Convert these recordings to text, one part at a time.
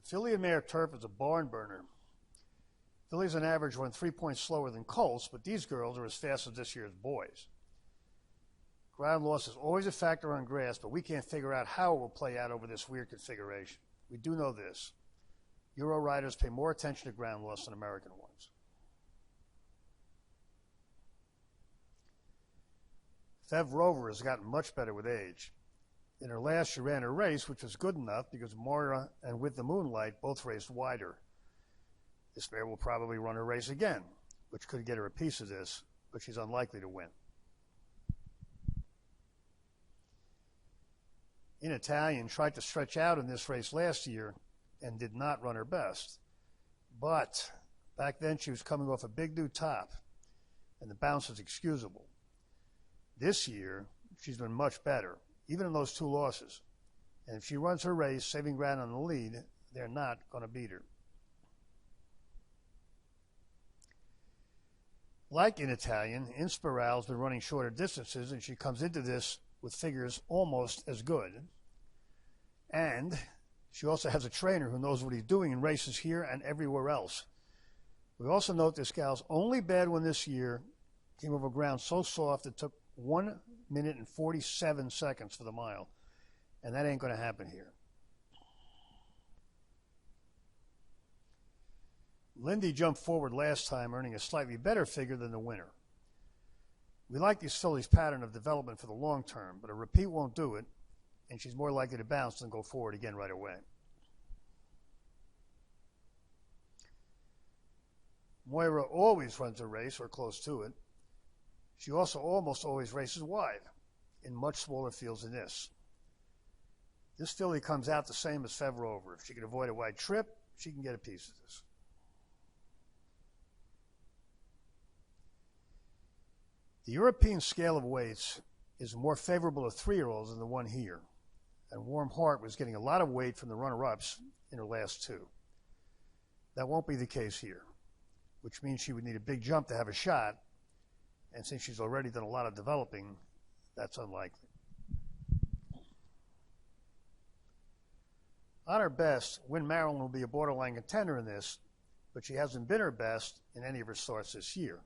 Filly and mare turf is a barn burner. Fillies on average run 3 points slower than colts, but these girls are as fast as this year's boys. Ground loss is always a factor on grass, but we can't figure out how it will play out over this weird configuration. We do know this. Euro riders pay more attention to ground loss than American ones. Fev Rover has gotten much better with age. In her last, she ran her race, which was good enough because Moira and With the Moonlight both raced wider. This mare will probably run her race again, which could get her a piece of this, but she's unlikely to win. In Italian tried to stretch out in this race last year and did not run her best. But back then she was coming off a big new top, and the bounce is excusable. This year, she's been much better, even in those 2 losses. And if she runs her race, saving ground on the lead, they're not going to beat her. Like in Italian, Inspiral's been running shorter distances, and she comes into this with figures almost as good. And she also has a trainer who knows what he's doing in races here and everywhere else. We also note this gal's only bad one this year came over ground so soft it took 1 minute and 47 seconds for the mile. And that ain't going to happen here. Lindy jumped forward last time, earning a slightly better figure than the winner. We like these fillies' pattern of development for the long term, but a repeat won't do it, and she's more likely to bounce than go forward again right away. Moira always runs a race, or close to it. She also almost always races wide, in much smaller fields than this. This filly comes out the same as Fev Rover. If she can avoid a wide trip, she can get a piece of this. The European scale of weights is more favorable to 3-year-olds than the one here, and Warm Heart was getting a lot of weight from the runner-ups in her last 2. That won't be the case here, which means she would need a big jump to have a shot, and since she's already done a lot of developing, that's unlikely. On her best, Win Marilyn will be a borderline contender in this, but she hasn't been her best in any of her starts this year,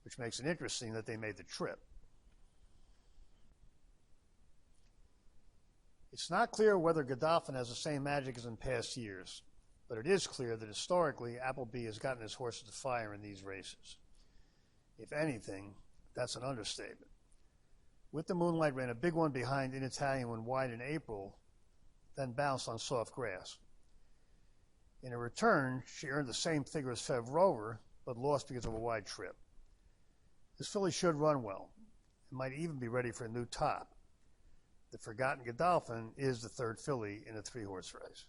which makes it interesting that they made the trip. It's not clear whether Godolphin has the same magic as in past years, but it is clear that historically Appleby has gotten his horses to fire in these races. If anything, that's an understatement. With the Moonlight ran a big one behind In Italian when wide in April, then bounced on soft grass. In a return, she earned the same figure as Fev Rover, but lost because of a wide trip. This filly should run well. It might even be ready for a new top. The Forgotten Godolphin is the 3rd filly in a 3-horse race.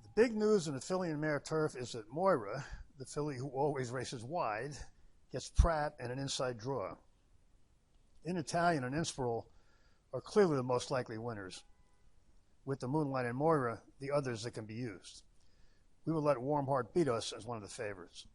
The big news in the filly and mare turf is that Moira, the filly who always races wide, gets Pratt and an inside draw. In Italian and Inspiral are clearly the most likely winners. With the Moonlight and Moira, the others that can be used. We will let Warm Heart beat us as one of the favorites.